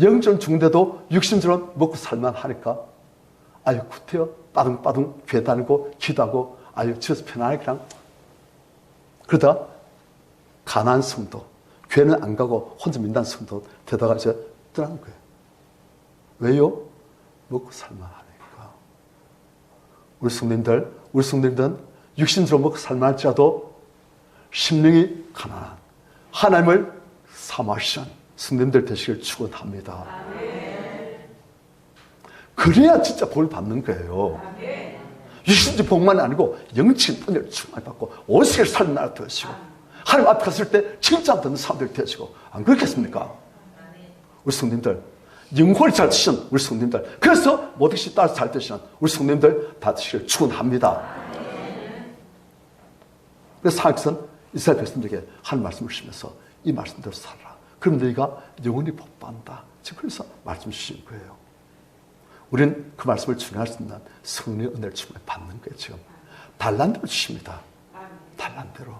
영전 중대도 육신처럼 먹고 살만 하니까 아유 구태여 빠둥빠둥 교회 다니고 기도하고 아유 집에서 편안하게 그냥 그러다 가난한 성도 교회는 안 가고 혼자 민다는 성도 되다가 이제 떠나는 거예요. 왜요? 먹고 살만 하니까. 우리 성도님들은 육신으로 먹고 살만 할지라도 심령이 가난한 하나님을 사모하시는 성도님들 되시길 축원합니다. 그래야 진짜 복을 받는 거예요. 육신적 복만이 아니고 영적인 은혜를 충만히 받고 온 세계를 살는 나라 되시고 하나님 앞에 갔을 때 칭찬 듣는 사람들 되시고 안 그렇겠습니까? 우리 성도님들 영혼을 잘 드시는 우리 성도님들 그래서 모든 것이 따라서 잘 되시는 우리 성도님들 다 되시길 축원합니다. 그래서 하나님께서는 이스라엘 백성들에게 하는 말씀을 주시면서 이 말씀대로 살아라. 그럼 너희가 영원히 복받는다. 지금 그래서 말씀 주신 거예요. 우리는 그 말씀을 준행할 수 있는 성령의 은혜를 충분히 받는 거예요. 지금 달란대로 주십니다. 달란대로.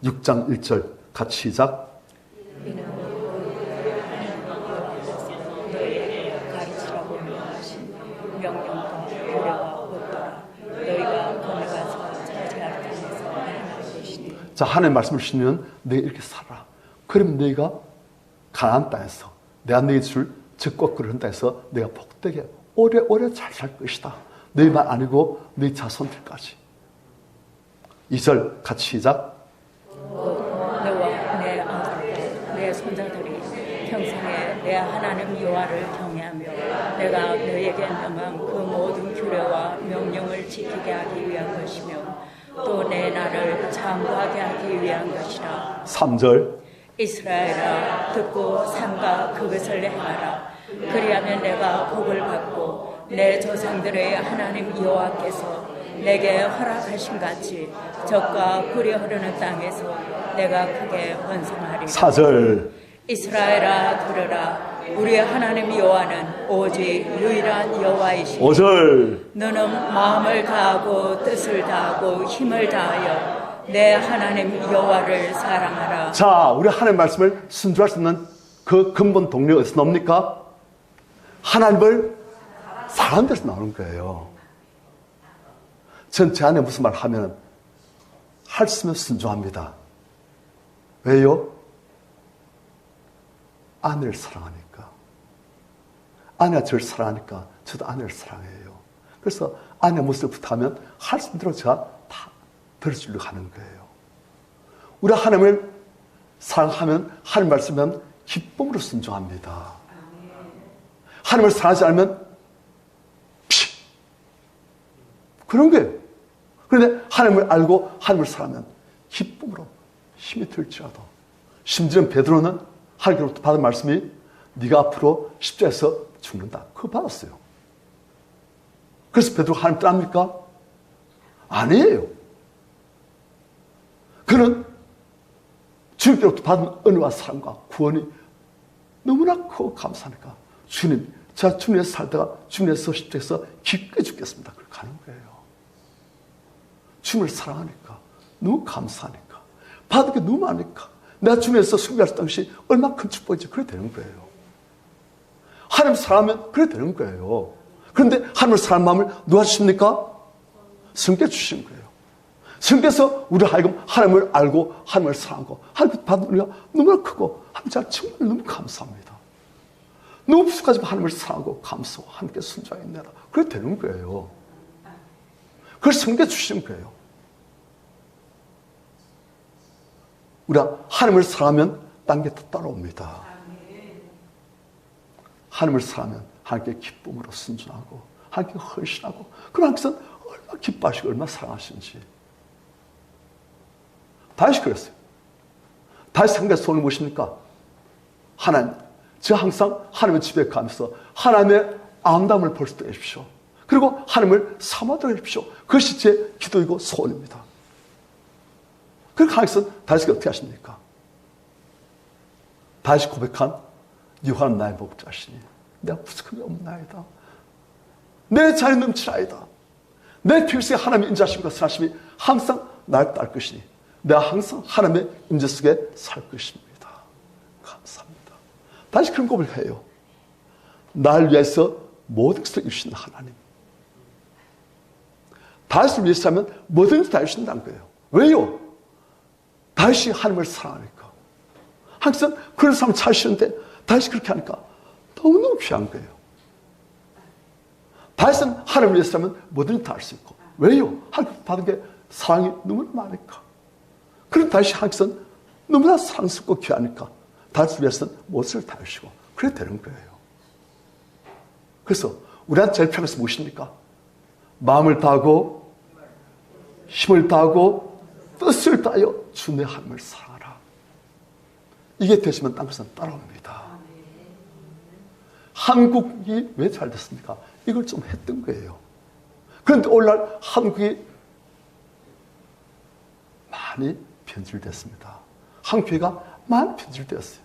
6장 1절 같이 시작. 가르치라고 명하신 명령과 규례가 없더라. 너희가 건너가서 차지할 땅에서 행할 것이니. 자, 하나님의 말씀을 주시면 너희 이렇게 살아. 그럼 너희가 가나안 땅에서 내가 너희 줄 적과 그런 땅에서 내가 복되게 오래오래 잘 살 것이다. 너희만 아니고 너희 자손들까지. 2절 같이 시작. 너와 내 아들과 내 손자들이 평생에 내 하나님 여호와를 경외하며 내가 너에게 명한 그 모든 규례와 명령을 지키게 하기 위한 것이며 또 내 나를 장구하게 하기 위한 것이라. 3절. 이스라엘아 듣고 삼가 그것을 행하라. 그리하면 내가 복을 받고 내 조상들의 하나님 여호와께서 내게 허락하신 같이 적과 꿀이 흐르는 땅에서 내가 크게 번성하리라. 4절. 이스라엘아 들으라. 우리 하나님 여호와는 오직 유일한 여호와이시니 5절. 너는 마음을 다하고 뜻을 다하고 힘을 다하여 내 하나님 여호와를 사랑하라. 자, 우리 하나님의 말씀을 순종할 수 있는 그 근본 동력이 어디서 나옵니까? 하나님을 사랑하는 데서 나오는 거예요. 전 제 안에 무슨 말 하면 할 수 있으면 순종합니다. 왜요? 아내를 사랑하니까. 아내가 저를 사랑하니까 저도 아내를 사랑해요. 그래서 아내 모습부터 하면 할 수 있는 대로 제가 다 들어주려고 하는 거예요. 우리 하나님을 사랑하면 하나님 말씀은 기쁨으로 순종합니다. 하나님을 사랑하지 않으면 그런 거예요. 그런데 하나님을 알고 하나님을 사랑하면 기쁨으로 힘이 들지라도, 심지어 베드로는 하나님께로부터 받은 말씀이 네가 앞으로 십자가에서 죽는다. 그거 받았어요. 그래서 베드로가 하나님 떠납니까? 아니에요. 그는 주님께로부터 받은 은혜와 사랑과 구원이 너무나 크고 감사하니까 주님, 제가 주님에서 살다가 주님에서 십자가에서 기꺼이 죽겠습니다. 그렇게 가는 거예요. 주님을 사랑하니까, 너무 감사하니까, 받은 게 너무 많으니까, 내가 주님에서 순교했던 것이 얼마나 큰 축복인지 그래 되는 거예요. 하나님 사랑하면 그래 되는 거예요. 그런데 하나님을 사랑하는 마음을 누가 주십니까? 성령께 주신 거예요. 성령께서 우리 하여금 하나님을 알고 하나님을 사랑하고 하나님께 받은 은혜가 너무나 크고 하나님 제가 정말 너무 감사합니다. 너무 부족하지만 하나님을 사랑하고 감사하고 하나님께 순종했네라. 그래 되는 거예요. 그걸 성령께 주신 거예요. 우리가 하나님을 사랑하면 딴 게 더 따라옵니다. 하나님을 사랑하면 하나님께 기쁨으로 순종하고 하나님께 헌신하고, 그럼 하나님께서는 얼마나 기뻐하시고 얼마나 사랑하시는지. 다윗이 그랬어요. 다윗 상대의 소원이 무엇입니까? 하나님, 제가 항상 하나님의 집에 가면서 하나님의 아름다움을 볼 수 있게 해주십시오. 그리고 하나님을 삼아도록 해주십시오. 그것이 제 기도이고 소원입니다. 그러니까 하나님께서는 다윗에게 어떻게 하십니까? 다윗이 고백한 여호와는 나의 목자시니 내가 부족함이 없나이다. 내 자유 넘치나이다. 내 필수에 하나님의 인자심과 선하심이 항상 날 따를 것이니 내가 항상 하나님의 임재 속에 살 것입니다. 감사합니다. 다시 그런 고백을 해요. 날 위해서 모든 것을 이루신 하나님. 다윗을 위해서 하면 모든 것을 다 이루신다는 거예요. 왜요? 다윗이 하나님을 사랑하니까. 항상 그런 사람 찾으시는데 다윗이 그렇게 하니까 너무너무 귀한 거예요. 다윗은 하나님을 위해서 하면 뭐든지 다 할 수 있고. 왜요? 하나님 받은 게 사랑이 너무나 많으니까. 그런 다윗이 하나님께서는 너무나 사랑스럽고 귀하니까 다윗을 위해서는 무엇을 다 하시고 그래 되는 거예요. 그래서 우리한테 제일 편한 것은 무엇입니까? 마음을 다하고 힘을 다하고 뜻을 다하여 주 내 하나님을 사랑하라. 이게 되시면 딴 것은 따라옵니다. 한국이 왜 잘 됐습니까? 이걸 좀 했던 거예요. 그런데 오늘날 한국이 많이 변질됐습니다. 한국 교회가 많이 변질되었어요.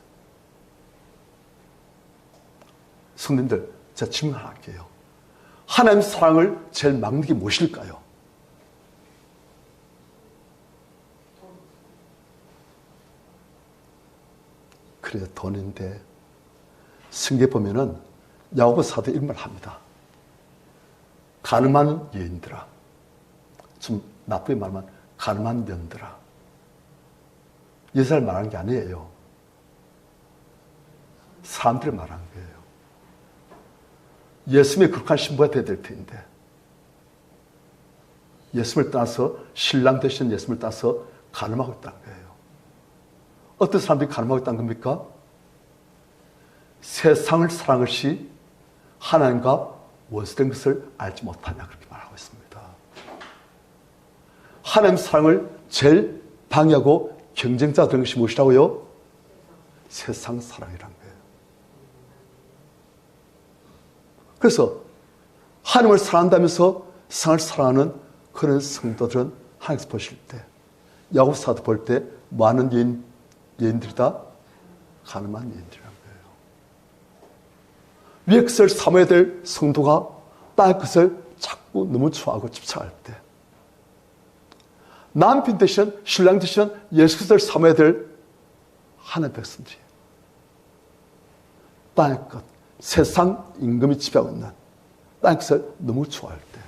성도님들, 제가 질문 하나 할게요. 하나님 사랑을 제일 막는 게 무엇일까요? 그래요, 돈인데 성경에 보면은 야고보 사도 이런 말 합니다. 가늠한 여인들아, 좀 나쁘게 말하면 가늠한 년들아. 여자를 말하는 게 아니에요. 사람들을 말하는 거예요. 예수님의 거룩한 신부가 되어야 될 텐데 예수님을 따라서 신랑 되신 예수님을 따라서 가늠하고 있다는 거예요. 어떤 사람들이 가늠하고 있다는 겁니까? 세상을 사랑한 것이 하나님과 원수된 것을 알지 못하냐 그렇게 말하고 있습니다. 하나님 사랑을 제일 방해하고 경쟁자 되는 것이 무엇이라고요? 세상 사랑이란 거예요. 그래서 하나님을 사랑한다면서 세상을 사랑하는 그런 성도들은 하나님께서 보실 때, 야고보 사도 볼 때 많은 여인들이다 가늠한 여인들이란 거예요. 위의 것을 삼아야 될 성도가 땅의 것을 자꾸 너무 좋아하고 집착할 때, 남편 대신 신랑 대신 예수 그리스도를 삼아야 될 하나님의 백성들이 땅의 것, 세상 임금이 지배하고 있는 땅의 것을 너무 좋아할 때,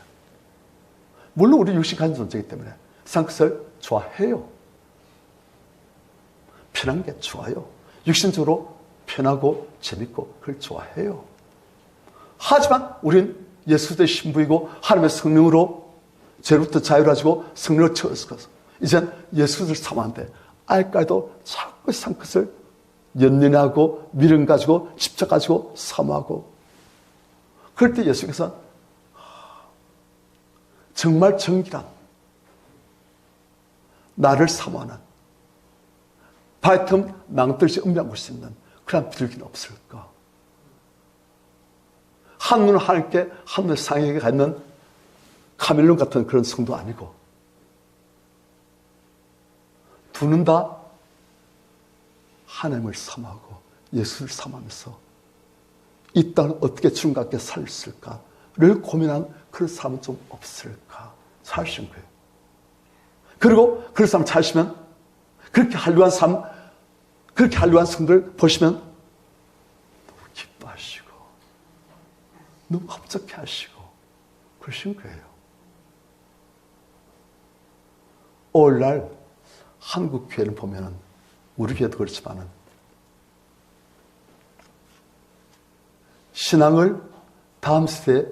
물론 우리 육신 가진 존재이기 때문에 세상 것을 좋아해요. 편한 게 좋아요. 육신적으로 편하고 재밌고 그걸 좋아해요. 하지만 우린 예수 그리스도의 신부이고 하나님의 성령으로 죄로부터 자유라지고 성령을 채워서 이젠 예수 그리스도를 삼았는데 알까도 자꾸 산 것을 연연하고 미련 가지고 집착 가지고 사모하고, 그럴 때 예수께서 정말 정결한 나를 사모하는 바위틈 낭떠러지 음미하고 있는 그런 비둘기는 없을까? 한눈은 하나님께 한눈 상에게 가 있는 카멜론 같은 그런 성도 아니고 두 눈 다 하나님을 사모하고 예수를 사모하면서 이 땅을 어떻게 주님과 함께 살렸을까를 고민한 그런 사람은 좀 없을까 찾으신 거예요. 그리고 그런 사람 찾으시면 그렇게 한류한 삶, 그렇게 한류한 성들 보시면 너무 기뻐하시고 너무 합적해 하시고 그러신 거예요. 오늘날 한국 교회를 보면은 우리 교회도 그렇지만은 신앙을 다음 세대에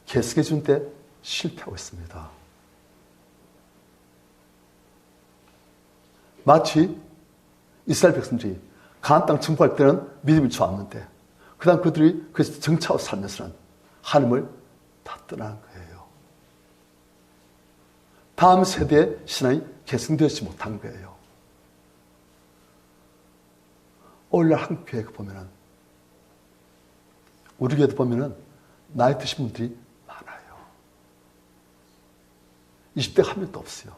계승해 준 데 실패하고 있습니다. 마치 이스라엘 백성들이 가나안 땅 정복할 때는 믿음이 좋았는데 그 다음 그들이 그래서 정착하고 살면서는 하나님을 다 떠나는 거예요. 다음 세대의 신앙이 계승되지 못한 거예요. 오늘날 한국 교회에 보면은 우리 교회도 보면은 나이 드신 분들이 많아요. 20대 한 명도 없어요.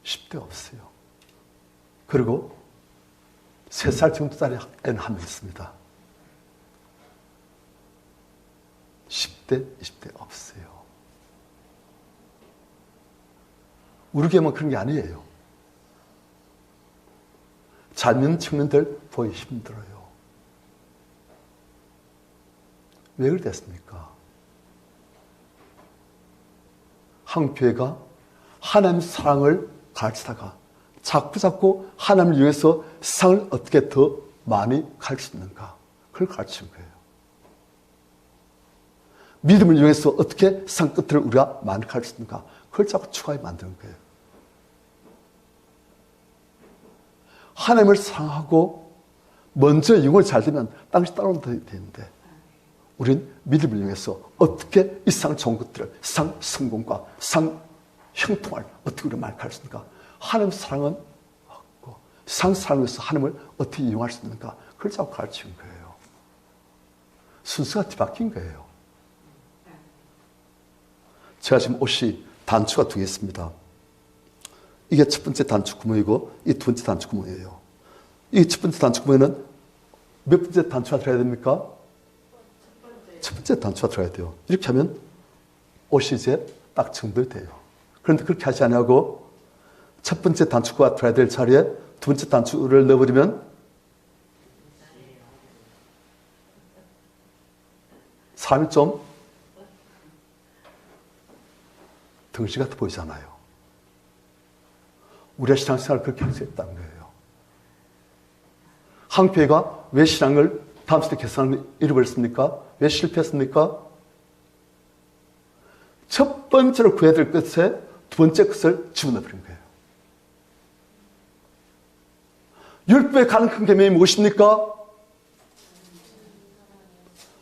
10대 없어요. 그리고 3살 정도짜리 애는 한 명 있습니다. 10대, 20대 없어요. 우리 교회만 그런 게 아니에요. 젊은 청년들 보기 힘들어요. 왜 그랬습니까? 한국 교회가 하나님 사랑을 가르치다가 자꾸 하나님을 위해서 세상을 어떻게 더 많이 가르치는가 그걸 가르치는 거예요. 믿음을 위해서 어떻게 세상 끝을 우리가 많이 가르치는가 그걸 자꾸 추가해 만드는 거예요. 하나님을 사랑하고 먼저 영을 잘 되면 당시 따라오면 되는데 우린 믿음을 위해서 어떻게 이 세상 좋은 것들을 세상 성공과 세상 형통을 어떻게 우리가 많이 가르치는가 하나님 사랑은 없고 세상 사랑을 위해서 하나님을 어떻게 이용할 수 있는가 그걸 자꾸 가르치는 거예요. 순서가 뒤바뀐 거예요. 제가 지금 옷이 단추가 2개 있습니다. 이게 첫 번째 단추 구멍이고 이 두 번째 단추 구멍이에요. 이 첫 번째 단추 구멍에는 몇 번째 단추가 들어야 됩니까? 첫 번째 단추가 들어야 돼요. 이렇게 하면 옷이 이제 딱 정돈이 돼요. 그런데 그렇게 하지 않고 첫 번째 단추가 들어야 될 자리에 두 번째 단추를 넣어버리면 사람이 좀 덩치 같아 보이잖아요. 우리가 신앙생활을 그렇게 할 수 있다는 거예요. 한국 교회가 왜 신앙을 다음 세대 개선을 잃어버렸습니까? 왜 실패했습니까? 첫 번째로 구해야 될 것에 두 번째 것을 집어넣어버린 거예요. 율법의 가장 큰 계명이 무엇입니까?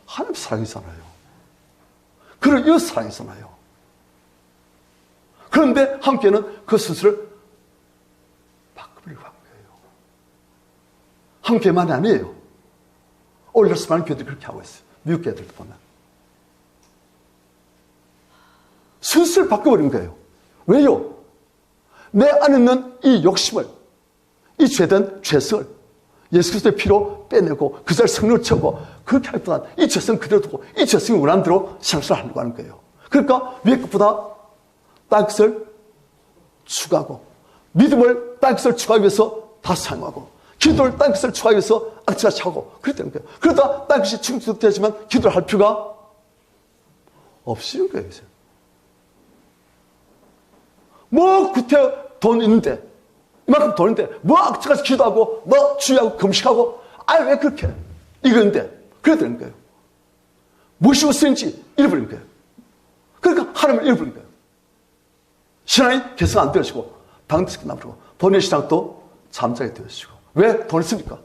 하나님 사랑이잖아요. 그를 이어 사랑이잖아요. 그런데 한국교회는 그 순서를 바꿔버리고 한 거예요. 한국교회만이 아니에요. 오늘날 수많은 교회들이 그렇게 하고 있어요. 미국 교회들도 보면. 순서를 바꿔버린 거예요. 왜요? 내 안에 있는 이 욕심을, 이 죄된 죄성을 예수 그리스도의 피로 빼내고 그 자리에 성령을 채우고 그렇게 할 동안 이 죄성 그대로 두고 이 죄성이 원하는 대로 신앙생활을 하려고 하는 거예요. 그러니까 위에 것보다 딴 것을 추가하고 믿음을 딴 것을 추가하기 위해서 다 사용하고 기도를 딴 것을 추가하기 위해서 악취같이 하고 그랬다는 거예요. 그러다 딴 것이 충족되지만 기도를 할 필요가 없으신 거예요. 이제. 뭐 구태 돈 있는데 이만큼 돈 있는데 뭐 악취같이 기도하고 뭐 주의하고 금식하고 아니 왜 그렇게 이건데 그래야 되는 거예요. 무엇이 쓰인지 잃어버린 거예요. 그러니까 하나님을 잃어버린 거예요. 신앙이 개성 안 되어지고 방득이 나버리고 본인의 신앙도 잠자게 되어지고 왜? 돈 있으니까.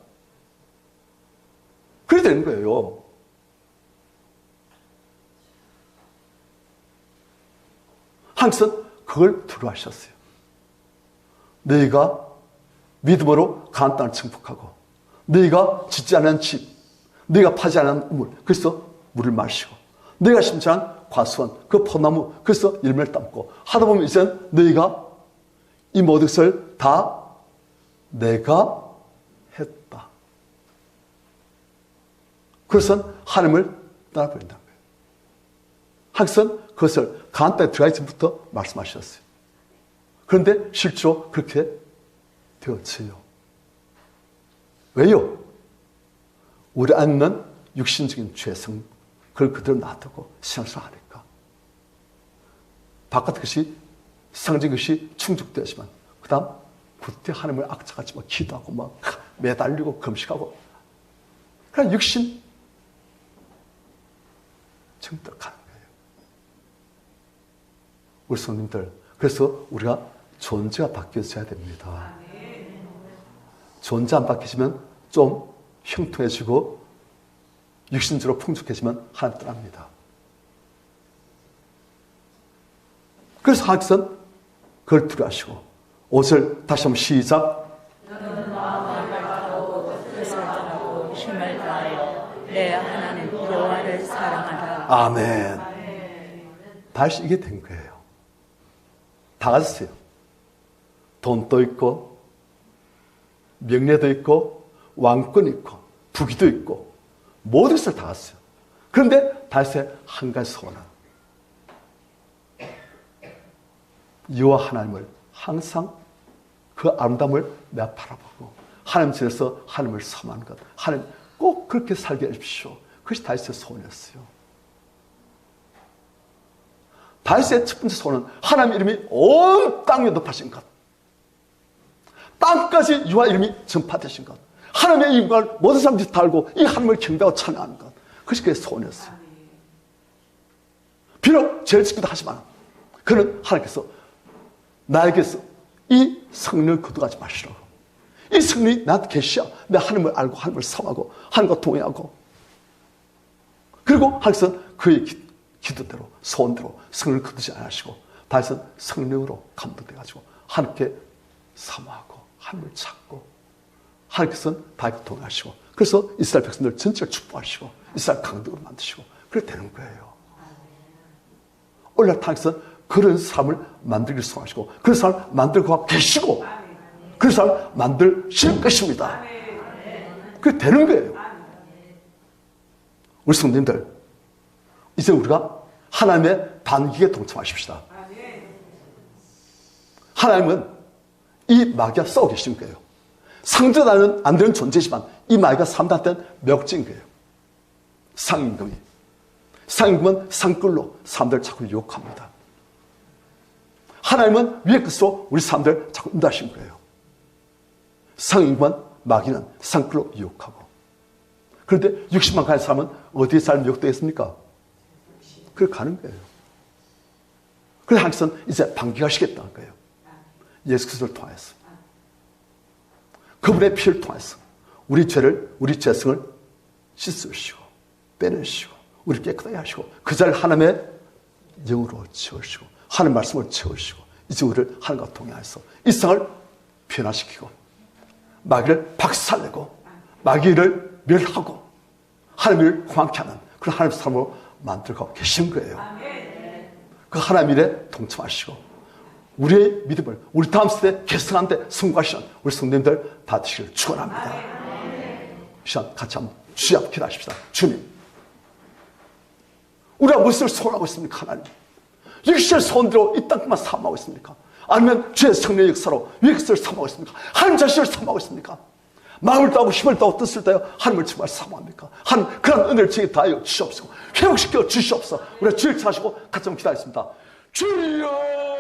그래야 되는 거예요. 하나님께서는 그걸 두려워하셨어요. 너희가 믿음으로 가나안 땅을 정복하고 너희가 짓지 않은 집, 너희가 파지 않은 우물, 그래서 물을 마시고 너희가 심지 않은 과수원, 그 포나무, 그래서 열매를 담고 하다 보면 이제는 너희가 이 모든 것을 다 내가 했다. 그것은 하나님을 따라버린다는 거예요. 하나님은 그것을 가나안 땅에 들어가기 전부터 말씀하셨어요. 그런데 실제로 그렇게 되어져요. 왜요? 우리 안에 있는 육신적인 죄성, 그걸 그대로 놔두고 신앙생활 하니까. 바깥 것이, 상징 것이 충족되지만, 그 다음, 그때 하나님을 악착하지 마, 기도하고, 막, 매달리고, 금식하고. 그냥 육신, 정떡하는 거예요. 우리 성님들, 그래서 우리가 존재가 바뀌어져야 됩니다. 존재 안 바뀌시면 좀 형통해지고 육신적으로 풍족해지면 하나님 떠납니다. 그래서 하나님께서는 그걸 두려워하시고 5절 다시 한번 시작. 너는 마음을 다하고 뜻을 다하고 힘을 다하여 내 하나님 여호와를 사랑하라. 아멘. 다시 이게 된 거예요. 다 가졌어요. 돈도 있고 명예도 있고 왕권 있고 부귀도 있고 모든 것을 다 가졌어요. 그런데 다시 한 가지 소원은 여호와 하나님을 항상 그 아름다움을 내가 바라보고 하나님 전에서 하나님을 섬하는 것, 하나님 꼭 그렇게 살게 해주십시오. 그것이 다윗의 소원이었어요. 다윗의 첫 번째 소원은 하나님 이름이 온 땅 위에 높아진 것, 땅까지 여호와 이름이 전파되신 것, 하나님의 이름을 모든 사람들이 다 알고 이 하나님을 경배하고 찬양하는 것, 그것이 그의 소원이었어요. 비록 죄를 짓기도 하지만 그는 하나님께서 나에게서 이 성령을 거두가지 마시라고, 이 성령이 나한테 계시야 내 하나님을 알고 하나님을 섬하고 하나님과 동행하고, 그리고 하나님께서는 그의 기도대로 소원대로 성령을 거두지 않으시고 다윗은 성령으로 감동돼가지고 하나님께 사모하고 하나님을 찾고 하나님께서는 다윗과 동행하시고, 그래서 이스라엘 백성들 전체를 축복하시고 이스라엘 강국으로 만드시고 그렇게 되는 거예요. 오늘날 하나님께서는 그런 사람을 만들기 소원하시고 그런 사람을 만들고 계시고 그런 사람을 만드실 것입니다. 그게 되는 거예요. 우리 성도님들, 이제 우리가 하나님의 반기에 동참하십시다. 하나님은 이 마귀와 싸우고 계신 거예요. 상대는 안 되는 존재지만 이 마귀가 사람들한테는 매혹적인 거예요. 상임금은 상끌로 사람들을 자꾸 유혹합니다. 하나님은 위의 것으로 우리 사람들을 자꾸 인도하신 거예요. 상임금은 마귀는 상끌로 유혹하고, 그런데 60만 가진 사람은 어디에 잘 유혹되겠습니까? 그렇게 가는 거예요. 그래서 하나님께서는 이제 반기하시겠다는 거예요. 예수 그리스도를 통해서, 그분의 피를 통해서 우리 죄를, 우리 죄성을 씻으시고 빼내시고 우리 깨끗하게 하시고 그 자리를 하나님의 영으로 채우시고 하나님의 말씀을 채우시고 이제 우리를 하나님과 동행해서 이 세상을 변화시키고 마귀를 박살내고 마귀를 멸하고 하나님을 공항케 하는 그런 하나님의 사람으로 만들고 계신 거예요. 그 하나님 일에 동참하시고 우리의 믿음을 우리 다음 세대에 계승하는 데 성공하시는 우리 성도님들 다 되시기를 축원합니다. 이 시간 같이 한번 주여 앞에 기도하십시다. 주님, 우리가 무엇을 소원하고 있습니까? 하나님, 육신의 소원대로 이 땅만 사모하고 있습니까? 아니면 주의 성령의 역사로 위의 것을 사모하고 있습니까? 하나님 자신을 사모하고 있습니까? 마음을 다하고 힘을 다하고 뜻을 다하여 하나님을 정말 사모합니까? 하나님, 그런 은혜를 제게 다하여 주시옵소서. 회복시켜 주시옵소서. 우리가 주를 찾으시고 같이 한번 기도하겠습니다. 주여!